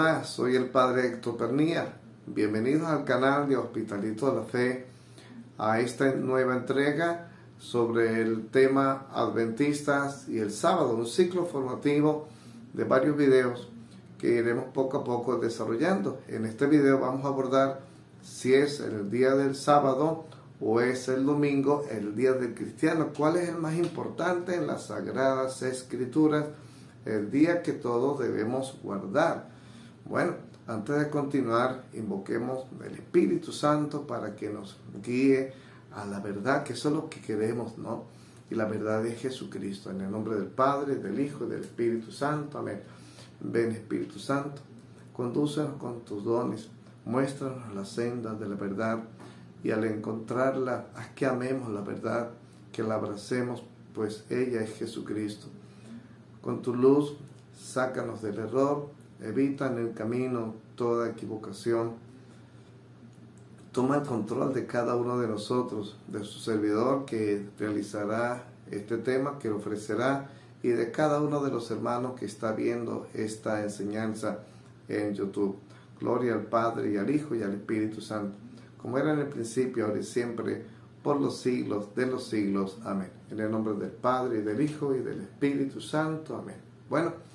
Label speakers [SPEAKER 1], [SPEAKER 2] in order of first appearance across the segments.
[SPEAKER 1] Hola, soy el Padre Héctor Pernía. Bienvenidos al canal de Hospitalito de la Fe, a esta nueva entrega sobre el tema Adventistas y el sábado, un ciclo formativo de varios videos que iremos poco a poco desarrollando. En este video vamos a abordar si es el día del sábado o es el domingo, el día del cristiano. ¿Cuál es el más importante en las Sagradas Escrituras? El día que todos debemos guardar. Bueno, antes de continuar, invoquemos el Espíritu Santo para que nos guíe a la verdad, que eso es lo que queremos, ¿no? Y la verdad es Jesucristo. En el nombre del Padre, del Hijo y del Espíritu Santo. Amén. Ven, Espíritu Santo, condúcenos con tus dones, muéstranos la senda de la verdad, y al encontrarla, haz que amemos la verdad, que la abracemos, pues ella es Jesucristo. Con tu luz, sácanos del error, evita en el camino toda equivocación. Toma el control de cada uno de nosotros, de su servidor que realizará este tema, que lo ofrecerá, y de cada uno de los hermanos que está viendo esta enseñanza en YouTube. Gloria al Padre, y al Hijo, y al Espíritu Santo, como era en el principio, ahora y siempre, por los siglos de los siglos. Amén. En el nombre del Padre, y del Hijo, y del Espíritu Santo. Amén. Bueno,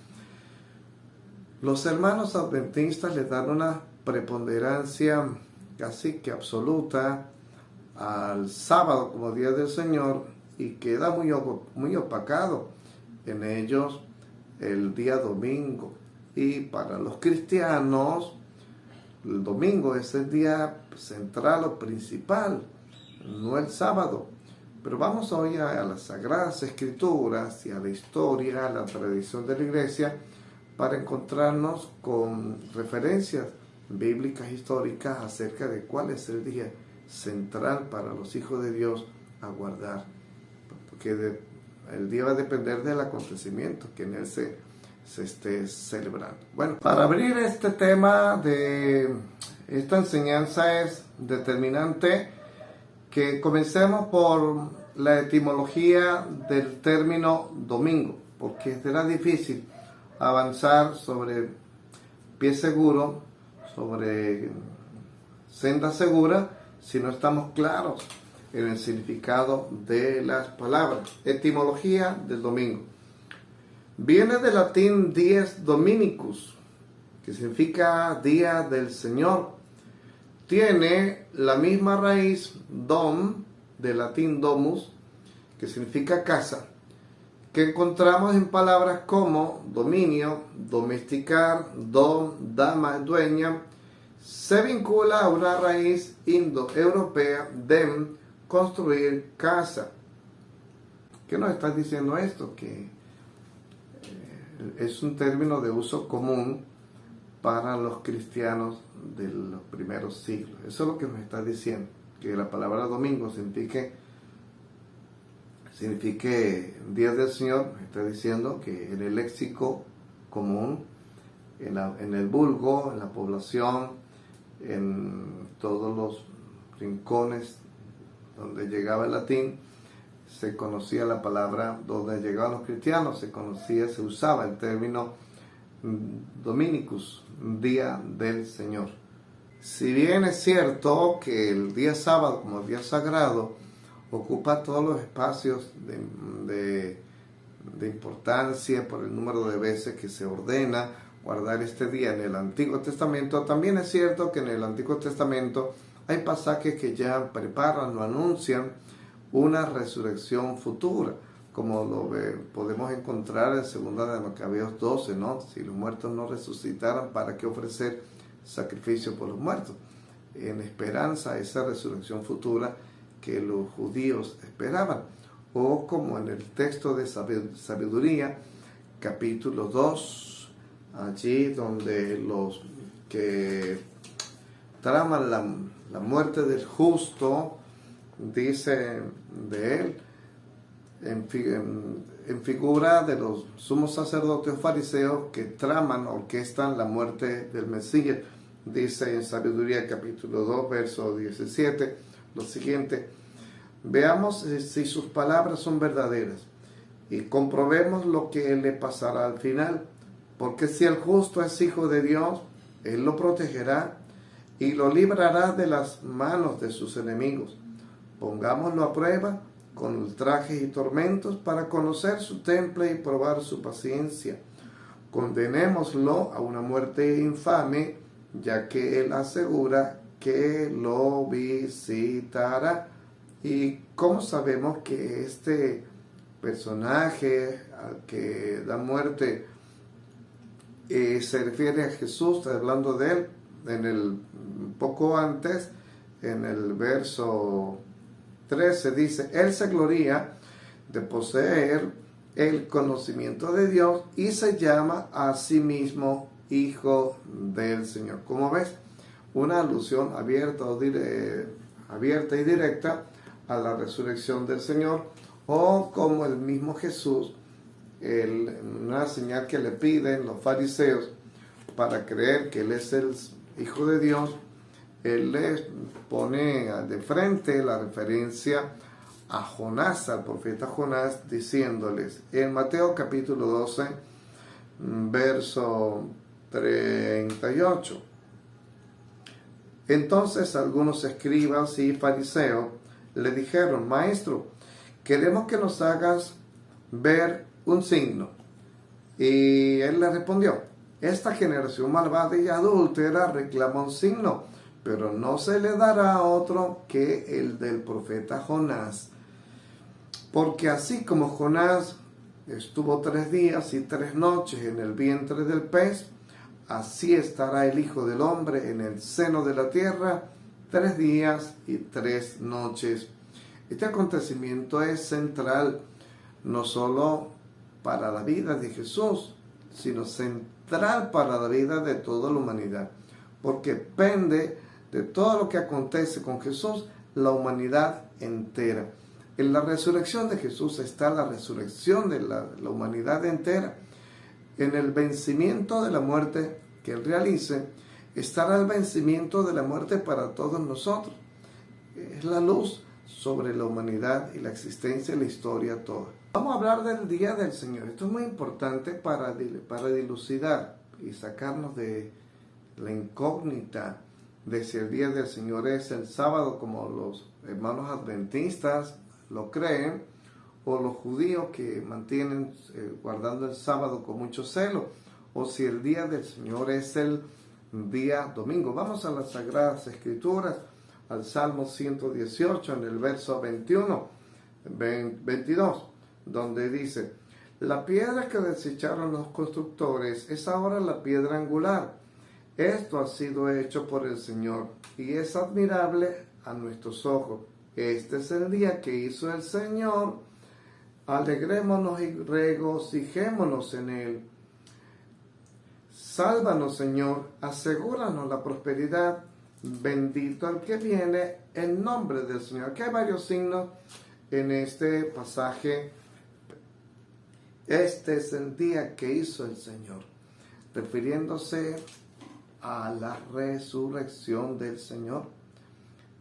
[SPEAKER 1] los hermanos adventistas le dan una preponderancia casi que absoluta al sábado como día del Señor, y queda muy opacado en ellos el día domingo. Y para los cristianos, el domingo es el día central o principal, no el sábado. Pero vamos hoy a las Sagradas Escrituras y a la historia, a la tradición de la Iglesia, para encontrarnos con referencias bíblicas históricas acerca de cuál es el día central para los hijos de Dios a guardar. Porque el día va a depender del acontecimiento que en él se esté celebrando. Bueno, para abrir este tema de esta enseñanza es determinante que comencemos por la etimología del término domingo, porque será difícil avanzar sobre pie seguro, sobre senda segura, si no estamos claros en el significado de las palabras. Etimología del domingo. Viene del latín dies dominicus, que significa día del Señor. Tiene la misma raíz dom, del latín domus, que significa casa, que encontramos en palabras como dominio, domesticar, dom, dama, dueña. Se vincula a una raíz indoeuropea, dem, construir, casa. ¿Qué nos está diciendo esto? Que es un término de uso común para los cristianos de los primeros siglos. Eso es lo que nos está diciendo, que la palabra domingo signifique día del Señor. Nos está diciendo que en el léxico común, en el vulgo, en la población, en todos los rincones donde llegaba el latín, se conocía la palabra, donde llegaban los cristianos, se usaba el término dominicus, día del Señor. Si bien es cierto que el día sábado como día sagrado ocupa todos los espacios de importancia por el número de veces que se ordena guardar este día en el Antiguo Testamento, también es cierto que en el Antiguo Testamento hay pasajes que ya preparan o anuncian una resurrección futura, como lo podemos encontrar en 2 de Macabeos 12, ¿no? Si los muertos no resucitaran, ¿para qué ofrecer sacrificio por los muertos? En esperanza a esa resurrección futura que los judíos esperaban. O como en el texto de Sabiduría, capítulo 2, allí donde los que traman la muerte del justo, dice de él, en figura de los sumos sacerdotes fariseos que traman, orquestan la muerte del Mesías. Dice en Sabiduría capítulo 2, verso 17, lo siguiente: veamos si sus palabras son verdaderas y comprobemos lo que le pasará al final, porque si el justo es hijo de Dios, Él lo protegerá y lo librará de las manos de sus enemigos. Pongámoslo a prueba con ultrajes y tormentos para conocer su temple y probar su paciencia. Condenémoslo a una muerte infame, ya que él asegura que lo visitará. ¿Y cómo sabemos que este personaje al que da muerte se refiere a Jesús? Está hablando de él en el poco antes, en el verso 13 dice: Él se gloría de poseer el conocimiento de Dios y se llama a sí mismo Hijo del Señor. Como ves, una alusión abierta y directa a la resurrección del Señor, o como el mismo Jesús, una señal que le piden los fariseos para creer que Él es el Hijo de Dios. Él les pone de frente la referencia a Jonás, al profeta Jonás, diciéndoles en Mateo capítulo 12, verso 38. Entonces algunos escribas y fariseos le dijeron: Maestro, queremos que nos hagas ver un signo. Y él le respondió: Esta generación malvada y adúltera reclama un signo, pero no se le dará otro que el del profeta Jonás. Porque así como Jonás estuvo 3 días y 3 noches en el vientre del pez, así estará el Hijo del Hombre en el seno de la tierra 3 días y 3 noches. Este acontecimiento es central no solo para la vida de Jesús, sino central para la vida de toda la humanidad, porque depende de todo lo que acontece con Jesús, la humanidad entera. En la resurrección de Jesús está la resurrección de la humanidad entera. En el vencimiento de la muerte que Él realice, estará el vencimiento de la muerte para todos nosotros. Es la luz sobre la humanidad y la existencia y la historia toda. Vamos a hablar del día del Señor. Esto es muy importante para dilucidar y sacarnos de la incógnita de si el día del Señor es el sábado, como los hermanos adventistas lo creen, o los judíos que mantienen guardando el sábado con mucho celo, o si el día del Señor es el día domingo. Vamos a las Sagradas Escrituras, al Salmo 118, en el verso 22, donde dice: La piedra que desecharon los constructores es ahora la piedra angular. Esto ha sido hecho por el Señor y es admirable a nuestros ojos. Este es el día que hizo el Señor. Alegrémonos y regocijémonos en él. Sálvanos, Señor, asegúranos la prosperidad. Bendito el que viene en nombre del Señor. Aquí hay varios signos en este pasaje. Este es el día que hizo el Señor, refiriéndose a la resurrección del Señor.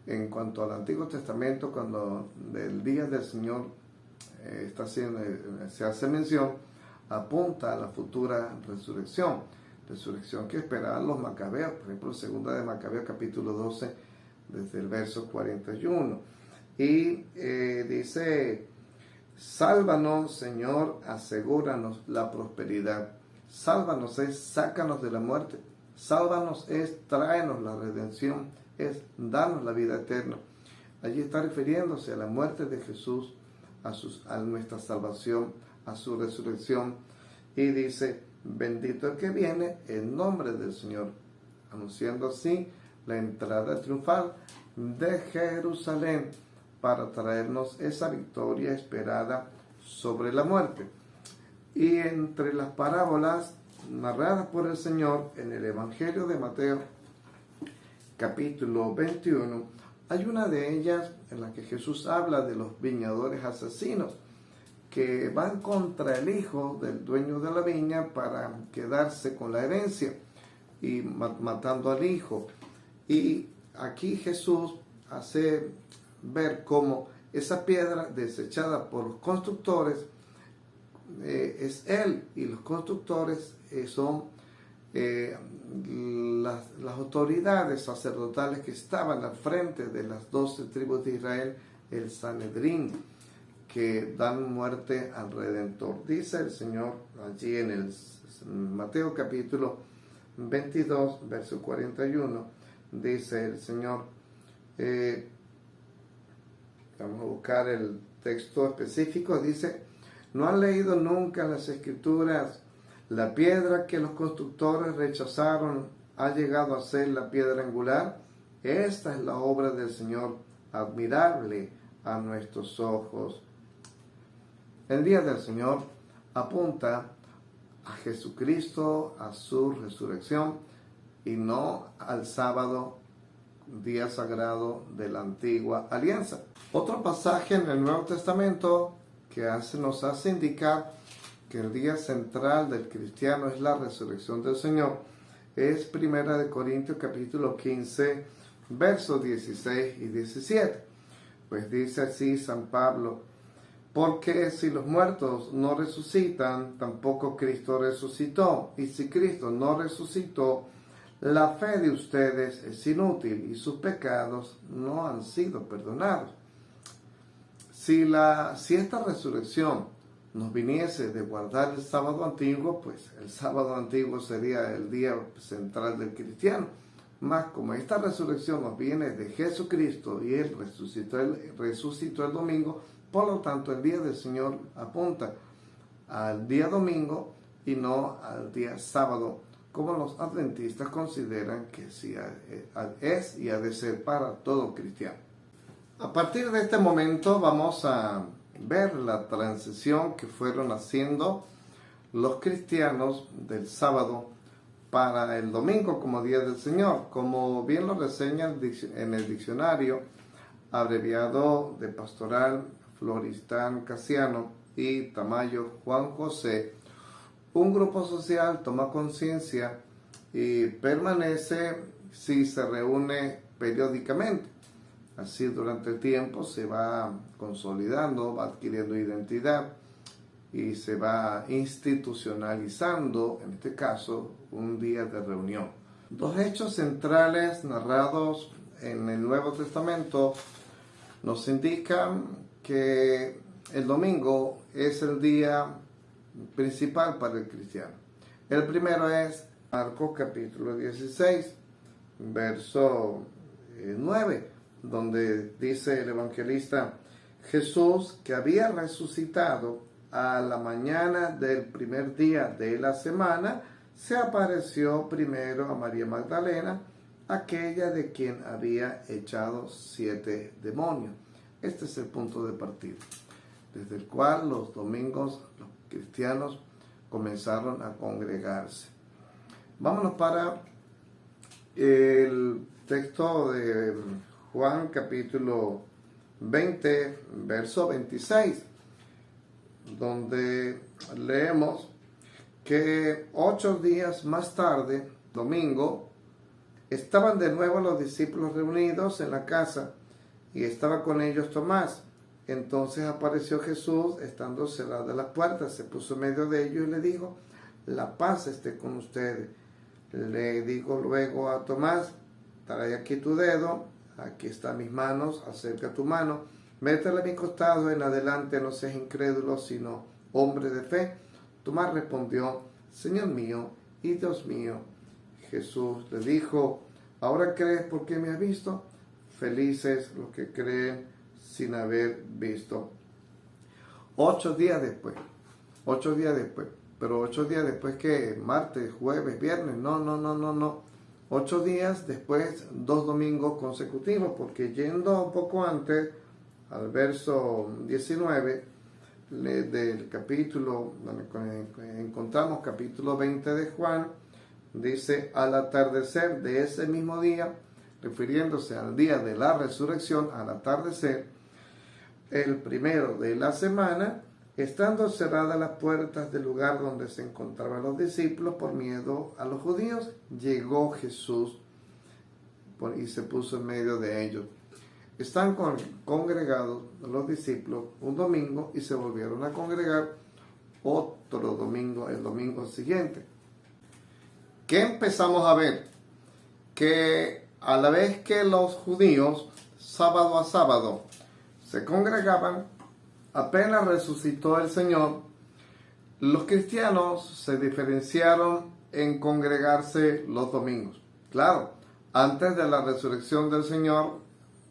[SPEAKER 1] En cuanto al Antiguo Testamento, cuando el día del Señor se hace mención, apunta a la futura resurrección que esperaban los macabeos. Por ejemplo, segunda de Macabeos capítulo 12, desde el verso 41. Y dice: Sálvanos, Señor, asegúranos la prosperidad. Sálvanos es sácanos de la muerte. Sálvanos es tráenos la redención, es darnos la vida eterna. Allí está refiriéndose a la muerte de Jesús, a nuestra salvación, a su resurrección. Y dice: bendito el que viene en nombre del Señor, anunciando así la entrada triunfal de Jerusalén para traernos esa victoria esperada sobre la muerte. Y entre las parábolas narradas por el Señor en el Evangelio de Mateo, capítulo 21, hay una de ellas en la que Jesús habla de los viñadores asesinos que van contra el hijo del dueño de la viña para quedarse con la herencia y matando al hijo. Y aquí Jesús hace ver cómo esa piedra desechada por los constructores es Él, y los constructores son las autoridades sacerdotales que estaban al frente de las 12 tribus de Israel, el Sanedrín, que dan muerte al Redentor. Dice el Señor allí en el Mateo capítulo 22, verso 41, dice el Señor, vamos a buscar el texto específico, dice: ¿no han leído nunca en las Escrituras: la piedra que los constructores rechazaron ha llegado a ser la piedra angular? Esta es la obra del Señor, admirable a nuestros ojos. El día del Señor apunta a Jesucristo, a su resurrección, y no al sábado, día sagrado de la antigua alianza. Otro pasaje en el Nuevo Testamento que nos hace indicar que el día central del cristiano es la resurrección del Señor es 1 Corintios capítulo 15, versos 16 y 17. Pues dice así San Pablo: porque si los muertos no resucitan, tampoco Cristo resucitó. Y si Cristo no resucitó, la fe de ustedes es inútil y sus pecados no han sido perdonados. Si esta resurrección nos viniese de guardar el sábado antiguo, pues el sábado antiguo sería el día central del cristiano. Mas como esta resurrección nos viene de Jesucristo y Él resucitó el domingo, por lo tanto el día del Señor apunta al día domingo y no al día sábado, como los adventistas consideran que sí es y ha de ser para todo cristiano. A partir de este momento vamos a ver la transición que fueron haciendo los cristianos del sábado para el domingo como día del Señor, como bien lo reseña en el diccionario abreviado de Pastoral Floristán Casiano y Tamayo Juan José. Un grupo social toma conciencia y permanece si se reúne periódicamente. Así durante el tiempo se va consolidando, va adquiriendo identidad y se va institucionalizando, en este caso, un día de reunión. Dos hechos centrales narrados en el Nuevo Testamento nos indican que el domingo es el día principal para el cristiano. El primero es Marcos capítulo 16, verso 9, donde dice el evangelista: Jesús, que había resucitado a la mañana del primer día de la semana, se apareció primero a María Magdalena, aquella de quien había echado 7 demonios. Este es el punto de partida, desde el cual los domingos los cristianos comenzaron a congregarse. Vámonos para el texto de Juan capítulo 20, verso 26, donde leemos que 8 días más tarde, domingo, estaban de nuevo los discípulos reunidos en la casa y estaba con ellos Tomás. Entonces apareció Jesús, estando cerradas las puertas, se puso en medio de ellos y le dijo: la paz esté con ustedes. Le dijo luego a Tomás: trae aquí tu dedo, aquí están mis manos, acerca tu mano, métela a mi costado, en adelante no seas incrédulo, sino hombre de fe. Tomás respondió: Señor mío y Dios mío. Jesús le dijo: ¿ahora crees porque me has visto? Felices los que creen sin haber visto. 8 días después, pero 8 días después que martes, jueves, viernes, no. 8 días después, 2 domingos consecutivos, porque yendo un poco antes, al verso 19 del capítulo, donde encontramos capítulo 20 de Juan, dice: al atardecer de ese mismo día, refiriéndose al día de la resurrección, al atardecer, el primero de la semana, estando cerradas las puertas del lugar donde se encontraban los discípulos por miedo a los judíos, llegó Jesús y se puso en medio de ellos. Están congregados los discípulos un domingo y se volvieron a congregar otro domingo, el domingo siguiente. ¿Qué empezamos a ver? que a la vez que los judíos, sábado a sábado, se congregaban, apenas resucitó el Señor, los cristianos se diferenciaron en congregarse los domingos. Claro, antes de la resurrección del Señor,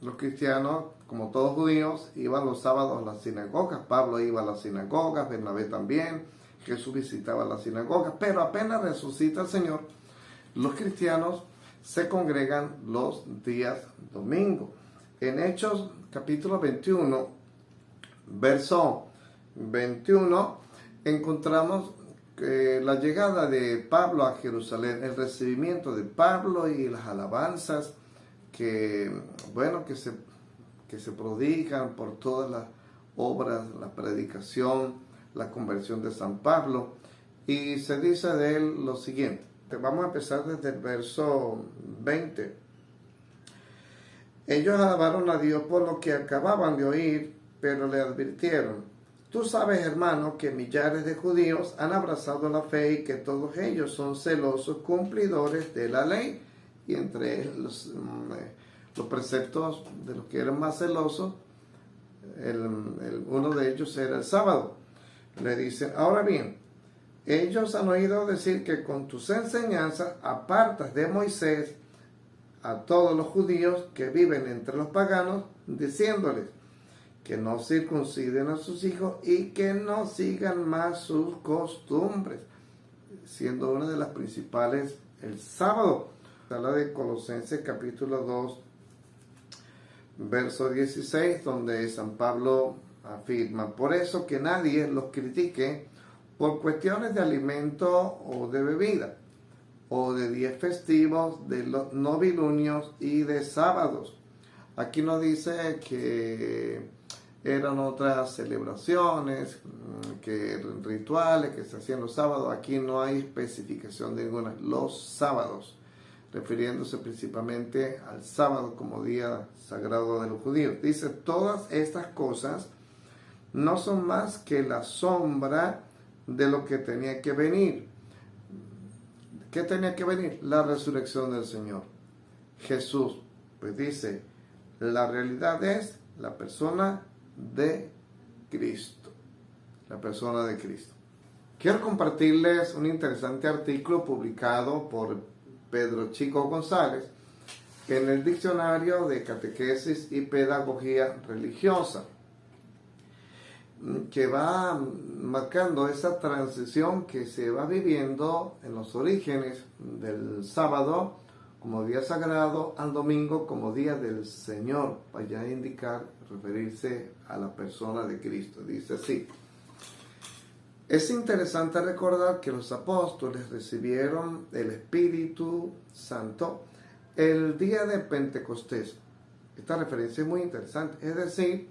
[SPEAKER 1] los cristianos, como todos judíos, iban los sábados a las sinagogas. Pablo iba a las sinagogas, Bernabé también, Jesús visitaba las sinagogas, pero apenas resucita el Señor, los cristianos se congregan los días domingos. En Hechos capítulo 21, verso 21, encontramos la llegada de Pablo a Jerusalén, el recibimiento de Pablo y las alabanzas que se prodigan por todas las obras, la predicación, la conversión de San Pablo. Y se dice de él lo siguiente. Vamos a empezar desde el verso 20. Ellos alabaron a Dios por lo que acababan de oír, pero le advirtieron: tú sabes, hermano, que millares de judíos han abrazado la fe y que todos ellos son celosos cumplidores de la ley. Y entre los preceptos de los que eran más celosos, uno de ellos era el sábado. Le dicen: ahora bien, ellos han oído decir que con tus enseñanzas apartas de Moisés a todos los judíos que viven entre los paganos, diciéndoles que no circunciden a sus hijos y que no sigan más sus costumbres, siendo una de las principales el sábado. Habla de Colosenses capítulo 2, verso 16, donde San Pablo afirma: por eso que nadie los critique por cuestiones de alimento o de bebida, o de días festivos, de los novilunios y de sábados. Aquí nos dice que eran otras celebraciones, que rituales que se hacían los sábados. Aquí no hay especificación de ninguna. Los sábados, refiriéndose principalmente al sábado como día sagrado de los judíos. Dice: todas estas cosas no son más que la sombra de lo que tenía que venir. ¿Qué tenía que venir? La resurrección del Señor Jesús. Pues dice, la realidad es la persona de Cristo. La persona de Cristo. Quiero compartirles un interesante artículo publicado por Pedro Chico González en el Diccionario de Catequesis y Pedagogía Religiosa, que va marcando esa transición que se va viviendo en los orígenes del sábado como día sagrado al domingo como día del Señor, para ya indicar, referirse a la persona de Cristo. Dice así: es interesante recordar que los apóstoles recibieron el Espíritu Santo el día de Pentecostés. Esta referencia es muy interesante, es decir,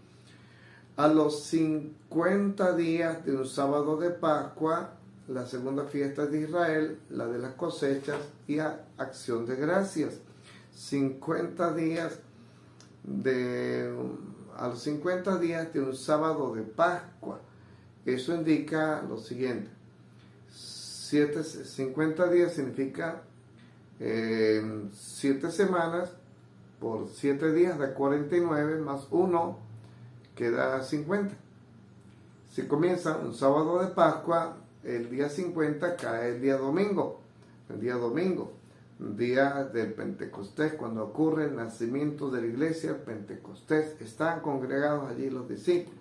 [SPEAKER 1] a los 50 días de un sábado de Pascua, la segunda fiesta de Israel, la de las cosechas y acción de gracias. 50 días a los 50 días de un sábado de Pascua. Eso indica lo siguiente: 50 días significa 7 semanas por 7 días da 49, más 1 queda 50. Si comienza un sábado de Pascua, el día 50 cae el día domingo. El día domingo, día del Pentecostés, cuando ocurre el nacimiento de la iglesia, el Pentecostés. Están congregados allí los discípulos.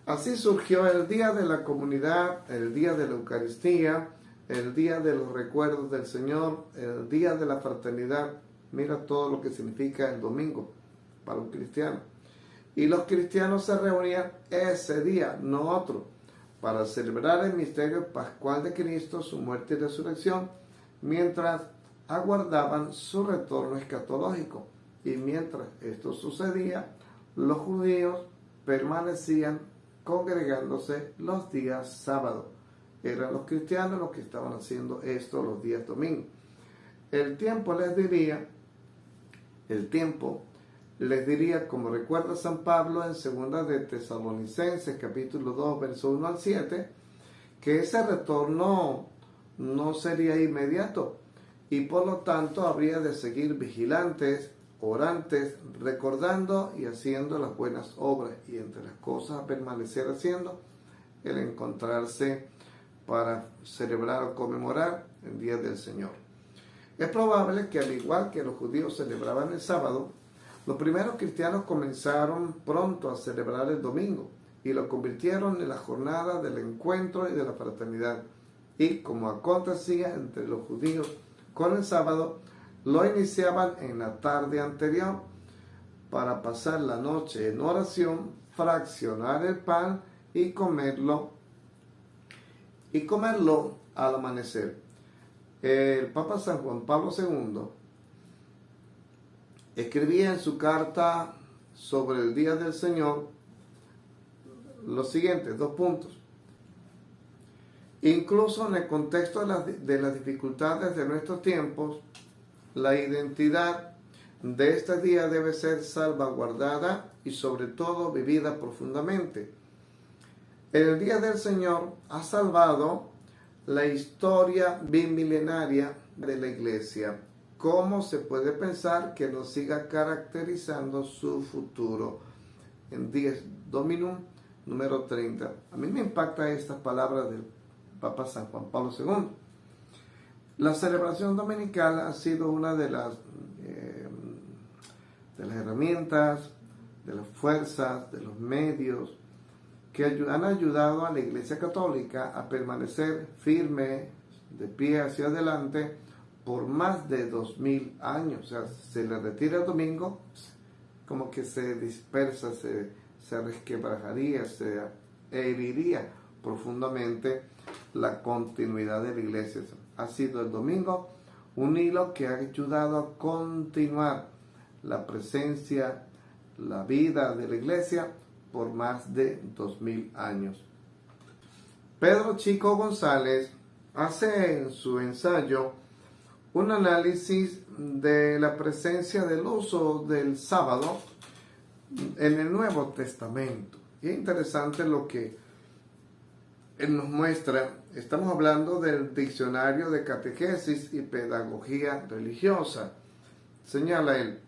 [SPEAKER 1] Así surgió el día de la comunidad, el día de la Eucaristía, el día de los recuerdos del Señor, el día de la fraternidad. Mira todo lo que significa el domingo para un cristiano. Y los cristianos se reunían ese día, no otro, para celebrar el misterio pascual de Cristo, su muerte y resurrección, mientras aguardaban su retorno escatológico. Y mientras esto sucedía, los judíos permanecían congregándose los días sábados. Eran los cristianos los que estaban haciendo esto los días domingos. El tiempo les diría, como recuerda San Pablo en segunda de Tesalonicenses, capítulo 2, verso 1 al 7, que ese retorno no sería inmediato y por lo tanto habría de seguir vigilantes, orantes, recordando y haciendo las buenas obras, y entre las cosas a permanecer haciendo, el encontrarse para celebrar o conmemorar el día del Señor. Es probable que, al igual que los judíos celebraban el sábado, los primeros cristianos comenzaron pronto a celebrar el domingo y lo convirtieron en la jornada del encuentro y de la fraternidad. Y como acontecía entre los judíos con el sábado, lo iniciaban en la tarde anterior para pasar la noche en oración, fraccionar el pan y comerlo al amanecer. El Papa San Juan Pablo II escribía en su carta sobre el Día del Señor los siguientes 2 puntos. Incluso en el contexto de las dificultades de nuestros tiempos, la identidad de este día debe ser salvaguardada y sobre todo vivida profundamente. El Día del Señor ha salvado la historia bimilenaria de la Iglesia. ¿Cómo se puede pensar que no siga caracterizando su futuro? En 10 Dominum, número 30. A mí me impacta estas palabras del Papa San Juan Pablo II. La celebración dominical ha sido una de las herramientas, de las fuerzas, de los medios que han ayudado a la Iglesia Católica a permanecer firme, de pie hacia adelante, por más de 2000 años. O sea, se le retira el domingo, como que se dispersa, se resquebrajaría, se heriría profundamente la continuidad de la Iglesia. Ha sido el domingo un hilo que ha ayudado a continuar la presencia, la vida de la Iglesia por más de 2000 años. Pedro Chico González hace en su ensayo un análisis de la presencia del uso del sábado en el Nuevo Testamento. Y es interesante lo que él nos muestra. Estamos hablando del Diccionario de Catequesis y Pedagogía Religiosa. Señala él: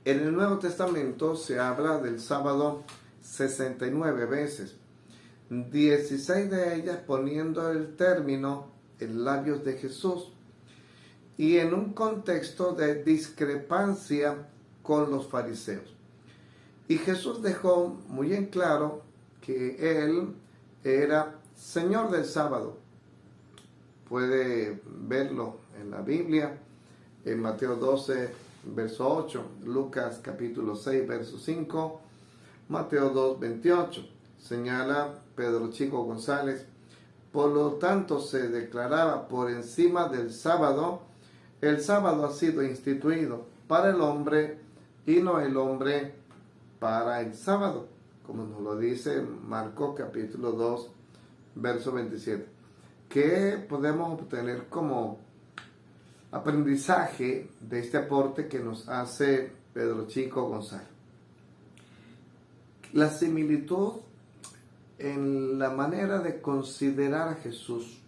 [SPEAKER 1] en el Nuevo Testamento se habla del sábado 69 veces, 16 de ellas poniendo el término en labios de Jesús, y en un contexto de discrepancia con los fariseos. Y Jesús dejó muy en claro que Él era Señor del sábado. Puede verlo en la Biblia, en Mateo 12, verso 8, Lucas capítulo 6, verso 5, Mateo 2, 28. Señala Pedro Chico González: por lo tanto se declaraba por encima del sábado. El sábado ha sido instituido para el hombre y no el hombre para el sábado, como nos lo dice Marcos capítulo 2, verso 27. ¿Qué podemos obtener como aprendizaje de este aporte que nos hace Pedro Chico González? La similitud en la manera de considerar a Jesús,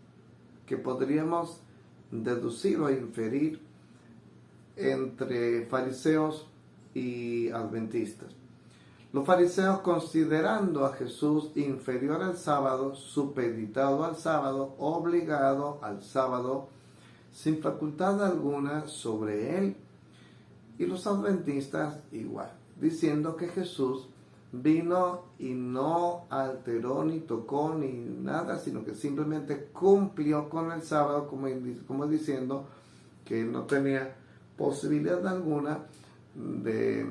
[SPEAKER 1] que podríamos deducir o inferir entre fariseos y adventistas. Los fariseos, considerando a Jesús inferior al sábado, supeditado al sábado, obligado al sábado, sin facultad alguna sobre él. Y los adventistas igual, diciendo que Jesús vino y no alteró ni tocó ni nada, sino que simplemente cumplió con el sábado, como diciendo que no tenía posibilidad alguna de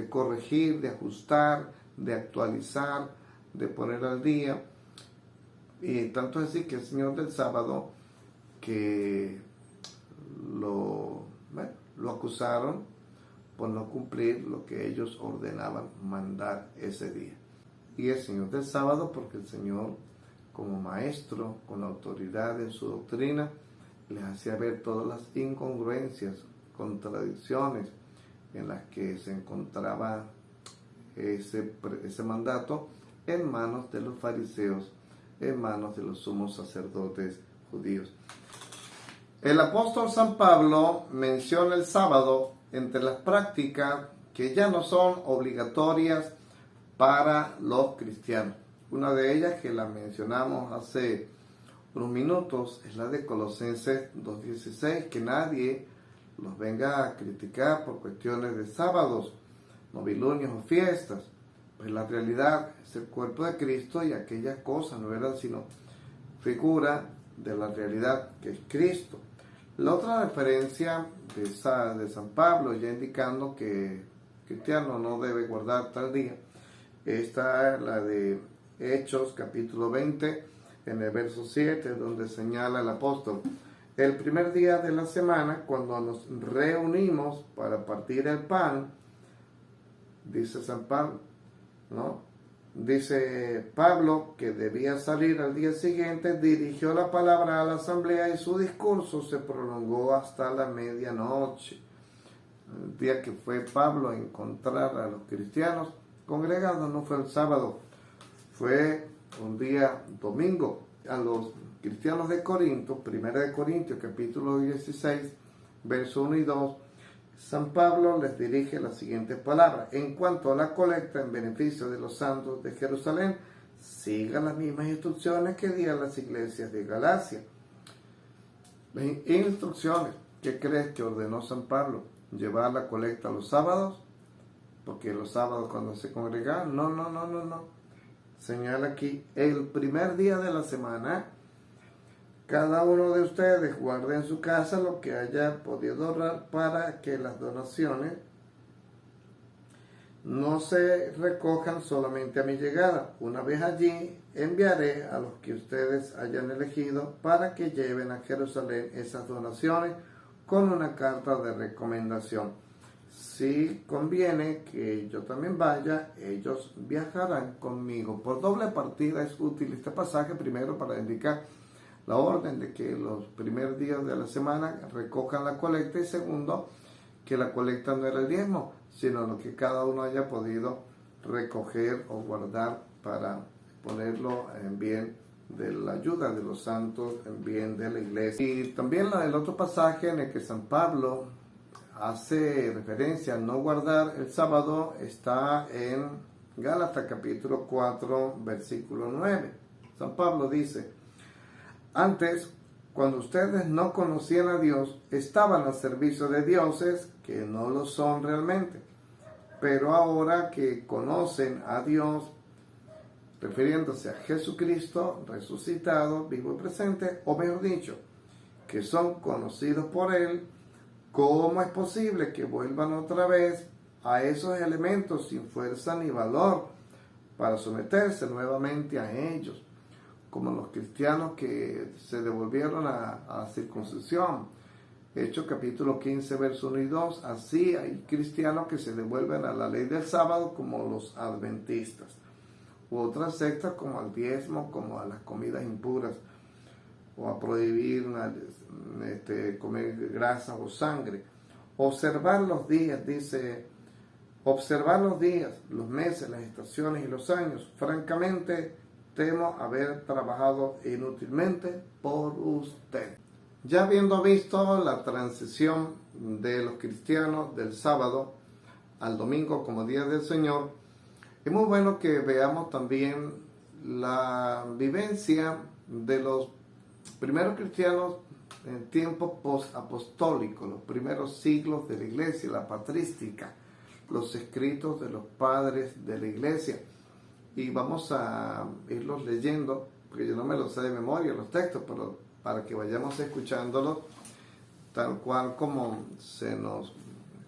[SPEAKER 1] corregir, de ajustar, de actualizar, de poner al día. Y tanto es así que el Señor del sábado, que lo acusaron por no cumplir lo que ellos ordenaban mandar ese día. Y el Señor del sábado, porque el Señor, como maestro, con autoridad en su doctrina, les hacía ver todas las incongruencias, contradicciones en las que se encontraba ese mandato en manos de los fariseos, en manos de los sumos sacerdotes judíos. El apóstol San Pablo menciona el sábado entre las prácticas que ya no son obligatorias para los cristianos. Una de ellas, que la mencionamos hace unos minutos, es la de Colosenses 2:16, que nadie los venga a criticar por cuestiones de sábados, novilunios o fiestas. Pues la realidad es el cuerpo de Cristo y aquellas cosas no eran sino figura de la realidad que es Cristo. La otra referencia de San Pablo, ya indicando que el cristiano no debe guardar tal día, esta es la de Hechos capítulo 20, en el verso 7, donde señala el apóstol: el primer día de la semana, cuando nos reunimos para partir el pan, dice San Pablo, ¿no? Dice Pablo que debía salir al día siguiente, dirigió la palabra a la asamblea y su discurso se prolongó hasta la medianoche. El día que fue Pablo a encontrar a los cristianos congregados no fue el sábado, fue un día domingo. A los cristianos de Corinto, 1 de Corintios capítulo 16, verso 1 y 2, San Pablo les dirige las siguientes palabras: en cuanto a la colecta en beneficio de los santos de Jerusalén, sigan las mismas instrucciones que di a las iglesias de Galacia. Las instrucciones, ¿qué crees que ordenó San Pablo? ¿Llevar la colecta los sábados? Porque los sábados cuando se congregaban, no. Señala aquí, el primer día de la semana, cada uno de ustedes guarde en su casa lo que haya podido ahorrar para que las donaciones no se recojan solamente a mi llegada. Una vez allí, enviaré a los que ustedes hayan elegido para que lleven a Jerusalén esas donaciones con una carta de recomendación. Si conviene que yo también vaya, ellos viajarán conmigo. Por doble partida es útil este pasaje, primero para indicar la orden de que los primeros días de la semana recojan la colecta, y segundo, que la colecta no era el diezmo, sino lo que cada uno haya podido recoger o guardar para ponerlo en bien de la ayuda de los santos, en bien de la iglesia. Y también el otro pasaje en el que San Pablo hace referencia a no guardar el sábado está en Gálatas capítulo 4, versículo 9. San Pablo dice: antes, cuando ustedes no conocían a Dios, estaban al servicio de dioses que no lo son realmente. Pero ahora que conocen a Dios, refiriéndose a Jesucristo resucitado, vivo y presente, o mejor dicho, que son conocidos por Él, ¿cómo es posible que vuelvan otra vez a esos elementos sin fuerza ni valor para someterse nuevamente a ellos? Como los cristianos que se devolvieron a la circuncisión. Hechos capítulo 15, verso 1 y 2. Así hay cristianos que se devuelven a la ley del sábado, como los adventistas, u otras sectas como al diezmo, como a las comidas impuras, o a prohibir comer grasa o sangre. Observar los días, dice, observar los días, los meses, las estaciones y los años. Francamente, temo haber trabajado inútilmente por usted. Ya habiendo visto la transición de los cristianos del sábado al domingo como día del Señor, es muy bueno que veamos también la vivencia de los primeros cristianos en tiempos post-apostólicos, los primeros siglos de la iglesia, la patrística, los escritos de los padres de la iglesia. Y vamos a irlos leyendo, porque yo no me los sé de memoria los textos, pero para que vayamos escuchándolos tal cual como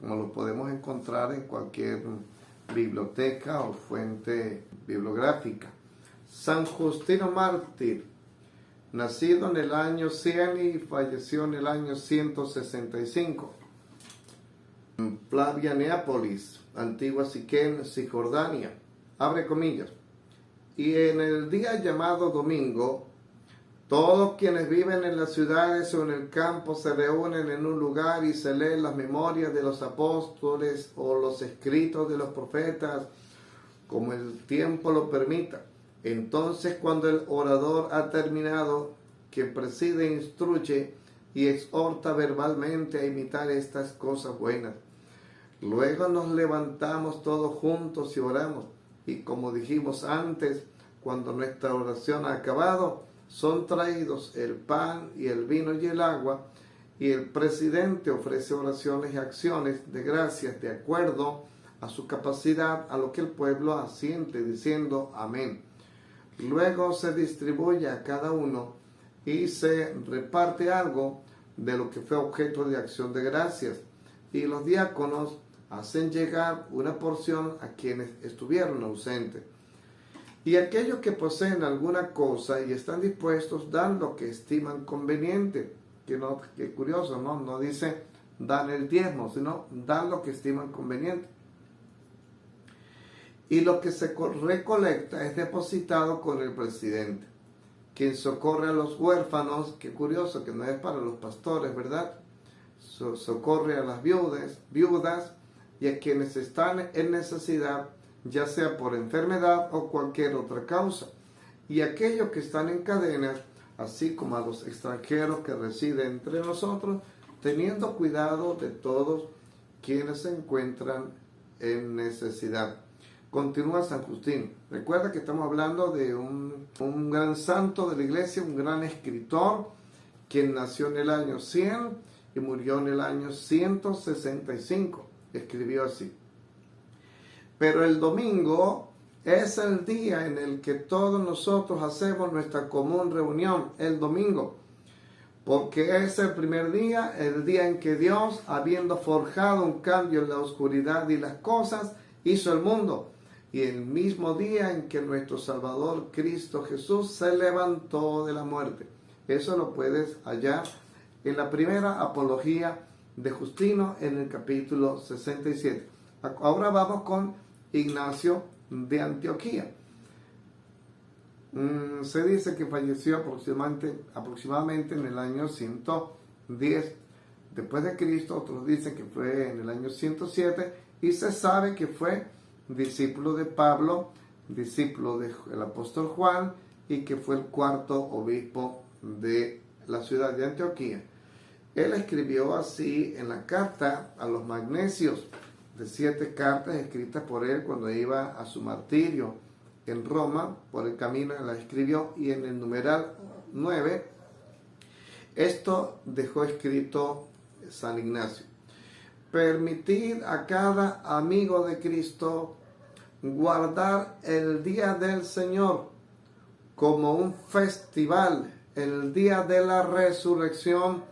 [SPEAKER 1] los podemos encontrar en cualquier biblioteca o fuente bibliográfica. San Justino mártir, nacido en el año 100 y falleció en el año 165. En Plavia, Neápolis, antigua Siquén, Cisjordania. Abre comillas. Y en el día llamado domingo, todos quienes viven en las ciudades o en el campo se reúnen en un lugar y se leen las memorias de los apóstoles o los escritos de los profetas, como el tiempo lo permita. Entonces, cuando el orador ha terminado, quien preside, instruye y exhorta verbalmente a imitar estas cosas buenas. Luego nos levantamos todos juntos y oramos. Y como dijimos antes, cuando nuestra oración ha acabado, son traídos el pan y el vino y el agua, y el presidente ofrece oraciones y acciones de gracias de acuerdo a su capacidad, a lo que el pueblo asiente diciendo amén. Luego se distribuye a cada uno y se reparte algo de lo que fue objeto de acción de gracias, y los diáconos hacen llegar una porción a quienes estuvieron ausentes. Y aquellos que poseen alguna cosa y están dispuestos dan lo que estiman conveniente. Que curioso, ¿no? No dice dan el diezmo, sino dan lo que estiman conveniente. Y lo que se recolecta es depositado con el presidente, quien socorre a los huérfanos. Qué curioso, que no es para los pastores, ¿verdad? Socorre a las viudas y a quienes están en necesidad, ya sea por enfermedad o cualquier otra causa, y aquellos que están en cadenas, así como a los extranjeros que residen entre nosotros, teniendo cuidado de todos quienes se encuentran en necesidad. Continúa San Justín. Recuerda que estamos hablando de un gran santo de la iglesia, un gran escritor, quien nació en el año 100 y murió en el año 165. Escribió así: pero el domingo es el día en el que todos nosotros hacemos nuestra común reunión, el domingo, porque es el primer día, el día en que Dios, habiendo forjado un cambio en la oscuridad y las cosas, hizo el mundo, y el mismo día en que nuestro Salvador Cristo Jesús se levantó de la muerte. Eso lo puedes hallar en la primera apología de Justino en el capítulo 67. Ahora vamos con Ignacio de Antioquía. Se dice que falleció aproximadamente en el año 110 después de Cristo. Otros dicen que fue en el año 107, y se sabe que fue discípulo de Pablo, discípulo del apóstol Juan, y que fue el cuarto obispo de la ciudad de Antioquía. Él escribió así en la carta a los magnesios, de 7 cartas escritas por él cuando iba a su martirio en Roma. Por el camino la escribió, y en el numeral 9 esto dejó escrito San Ignacio: permitid a cada amigo de Cristo guardar el día del Señor como un festival, el día de la resurrección,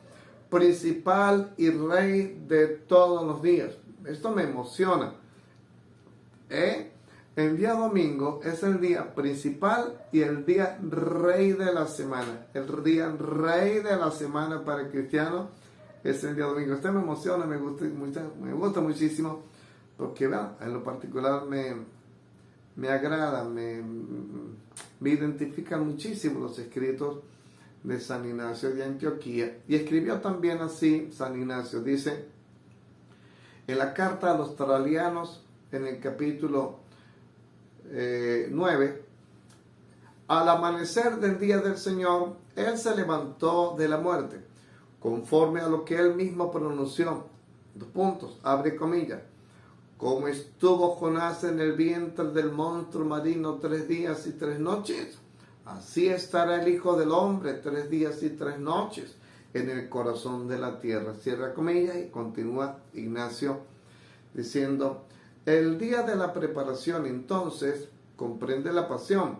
[SPEAKER 1] principal y rey de todos los días. Esto me emociona. El día domingo es el día principal y el día rey de la semana. El día rey de la semana para el cristiano es el día domingo. Esto me emociona, me gusta muchísimo, porque en lo particular me agrada, me identifican muchísimo los escritos de San Ignacio de Antioquía. Y escribió también así San Ignacio, dice en la carta a los Trallianos, en el capítulo 9: al amanecer del día del Señor, Él se levantó de la muerte, conforme a lo que Él mismo pronunció. Abre comillas: como estuvo Jonás en el vientre del monstruo marino 3 días y 3 noches, así estará el Hijo del Hombre 3 días y 3 noches en el corazón de la tierra. Cierra comillas, y continúa Ignacio diciendo: el día de la preparación entonces comprende la pasión,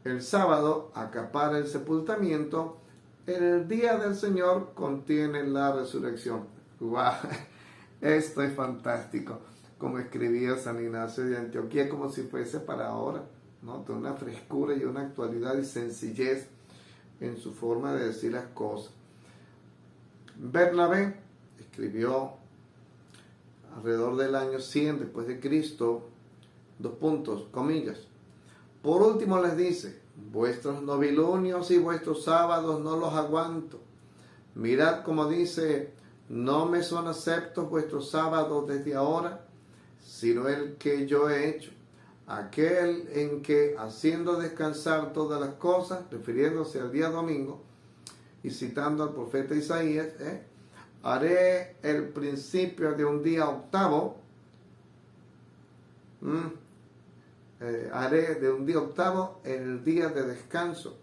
[SPEAKER 1] el sábado acapara el sepultamiento, el día del Señor contiene la resurrección. ¡Wow! Esto es fantástico, como escribía San Ignacio de Antioquía, como si fuese para ahora, ¿no? De una frescura y una actualidad y sencillez en su forma de decir las cosas. Bernabé escribió alrededor del año 100 después de Cristo, comillas: por último les dice, vuestros novilunios y vuestros sábados no los aguanto. Mirad como dice, no me son aceptos vuestros sábados desde ahora, sino el que yo he hecho, aquel en que, haciendo descansar todas las cosas, refiriéndose al día domingo, y citando al profeta Isaías, haré el principio de un día octavo, haré de un día octavo el día de descanso,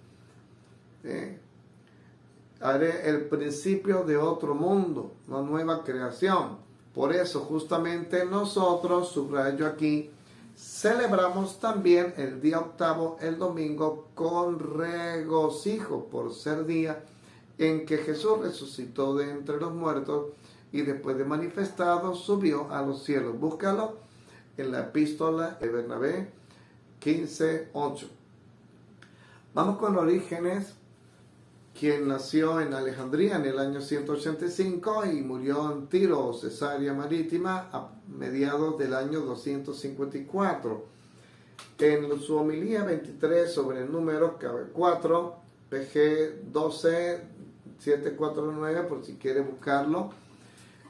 [SPEAKER 1] haré el principio de otro mundo, una nueva creación. Por eso justamente nosotros, subrayo aquí, celebramos también el día octavo, el domingo, con regocijo, por ser día en que Jesús resucitó de entre los muertos y después de manifestado subió a los cielos. Búscalo en la epístola de Bernabé 15:8. Vamos con Orígenes, quien nació en Alejandría en el año 185 y murió en Tiro o Cesarea Marítima a mediados del año 254. En su homilía 23 sobre el número 4, PG 12749, por si quiere buscarlo,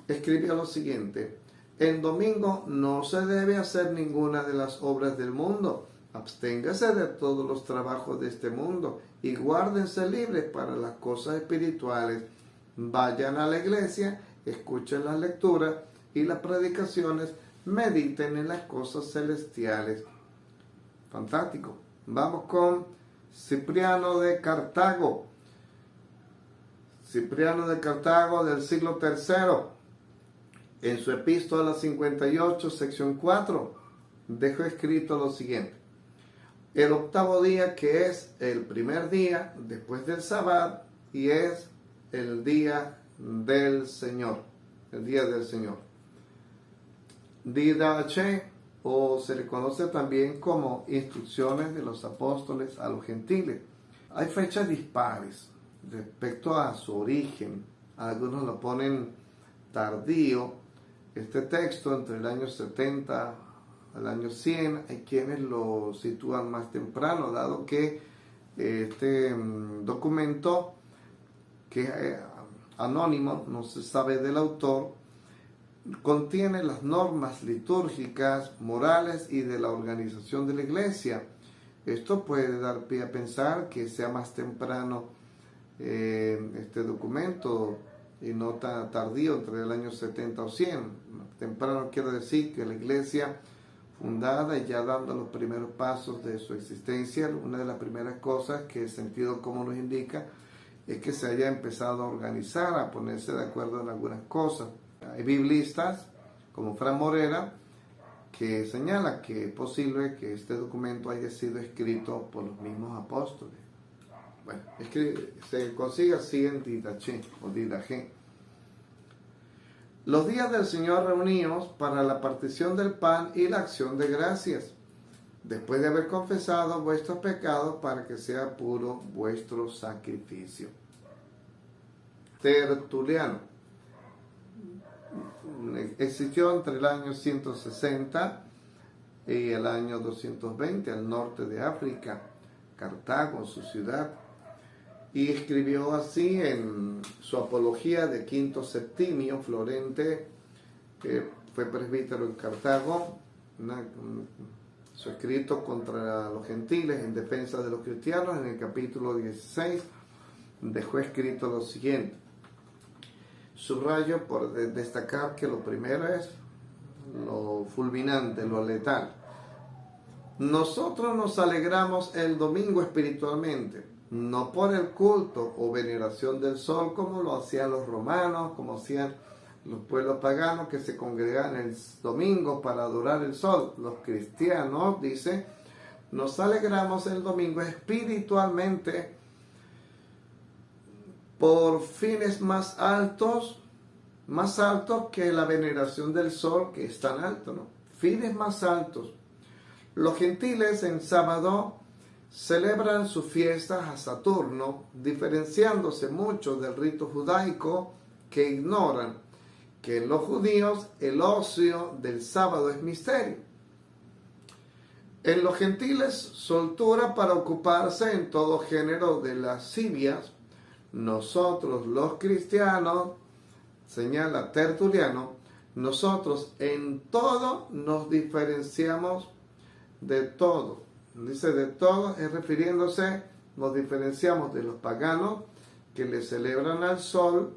[SPEAKER 1] escribió lo siguiente: en domingo no se debe hacer ninguna de las obras del mundo. Absténgase de todos los trabajos de este mundo y guárdense libres para las cosas espirituales. Vayan a la iglesia, escuchen las lecturas y las predicaciones, mediten en las cosas celestiales. Fantástico. Vamos con Cipriano de Cartago. Cipriano de Cartago del siglo III. En su epístola 58, sección 4, dejó escrito lo siguiente: el octavo día, que es el primer día después del sábado, y es el día del Señor. El día del Señor. Didache, o se le conoce también como instrucciones de los apóstoles a los gentiles. Hay fechas dispares respecto a su origen. Algunos lo ponen tardío. Este texto entre el año 70 al año 100, hay quienes lo sitúan más temprano, dado que este documento, que es anónimo, no se sabe del autor, contiene las normas litúrgicas, morales y de la organización de la iglesia. Esto puede dar pie a pensar que sea más temprano este documento y no tan tardío, entre el año 70 o 100. Temprano quiere decir que la iglesia fundada y ya dando los primeros pasos de su existencia, una de las primeras cosas que el sentido común nos indica es que se haya empezado a organizar, a ponerse de acuerdo en algunas cosas. Hay biblistas como Fran Morera que señala que es posible que este documento haya sido escrito por los mismos apóstoles. Bueno, es que se consigue así en Didache o Didache. Los días del Señor reunidos para la partición del pan y la acción de gracias, después de haber confesado vuestros pecados, para que sea puro vuestro sacrificio. Tertuliano existió entre el año 160 y el año 220 al norte de África, Cartago, su ciudad, y escribió así en su apología de Quinto Septimio Florente, que fue presbítero en Cartago, su escrito contra los gentiles en defensa de los cristianos. En el capítulo 16 dejó escrito lo siguiente: subrayo por destacar que lo primero es lo fulminante, lo letal. Nosotros nos alegramos el domingo espiritualmente, no por el culto o veneración del sol como lo hacían los romanos, como hacían los pueblos paganos que se congregaban el domingo para adorar el sol. Los cristianos, dice, nos alegramos el domingo espiritualmente por fines más altos que la veneración del sol, que es tan alto, ¿no? Fines más altos. Los gentiles en sábado celebran sus fiestas a Saturno, diferenciándose mucho del rito judaico, que ignoran que en los judíos el ocio del sábado es misterio. En los gentiles, soltura para ocuparse en todo género de lascivias. Nosotros los cristianos, señala Tertuliano, nosotros en todo nos diferenciamos de todo. Dice de todo, es refiriéndose, nos diferenciamos de los paganos, que le celebran al sol,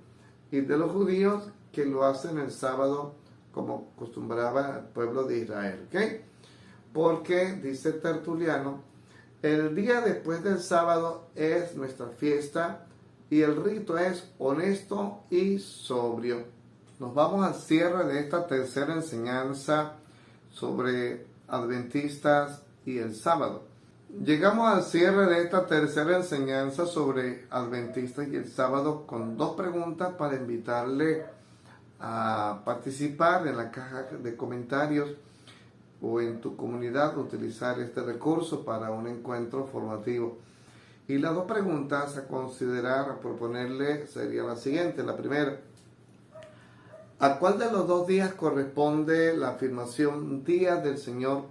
[SPEAKER 1] y de los judíos que lo hacen el sábado como acostumbraba el pueblo de Israel. ¿Ok? Porque, dice Tertuliano, el día después del sábado es nuestra fiesta y el rito es honesto y sobrio. Nos vamos al cierre de esta tercera enseñanza sobre adventistas y el sábado. Llegamos al cierre de esta tercera enseñanza sobre adventistas y el sábado con dos preguntas para invitarle a participar en la caja de comentarios o en tu comunidad, utilizar este recurso para un encuentro formativo. Y las dos preguntas a considerar, a proponerle, sería la siguiente. La primera: ¿a cuál de los dos días corresponde la afirmación Día del Señor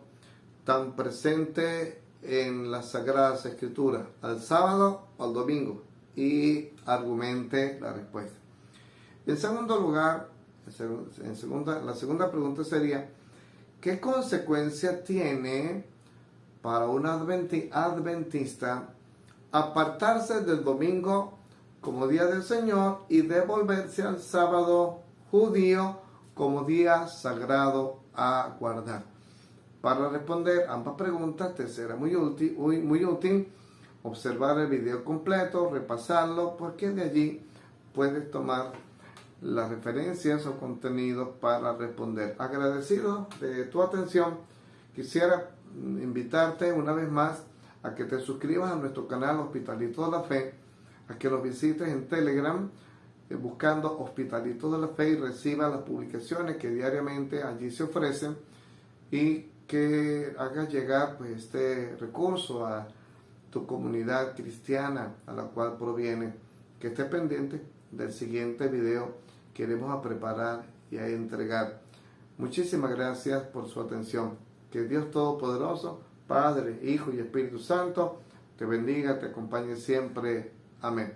[SPEAKER 1] tan presente en las Sagradas Escrituras? ¿Al sábado o al domingo? Y argumente la respuesta. En segundo lugar, la segunda pregunta sería: ¿qué consecuencia tiene para un adventista apartarse del domingo como día del Señor y devolverse al sábado judío como día sagrado a guardar? Para responder ambas preguntas te será muy útil observar el video completo, repasarlo, porque de allí puedes tomar las referencias o contenidos para responder. Agradecido de tu atención, quisiera invitarte una vez más a que te suscribas a nuestro canal Hospitalitos de la Fe, a que nos visites en Telegram buscando Hospitalitos de la Fe y reciba las publicaciones que diariamente allí se ofrecen, y que hagas llegar pues este recurso a tu comunidad cristiana a la cual proviene. Que esté pendiente del siguiente video que iremos a preparar y a entregar. Muchísimas gracias por su atención. Que Dios Todopoderoso, Padre, Hijo y Espíritu Santo, te bendiga, te acompañe siempre. Amén.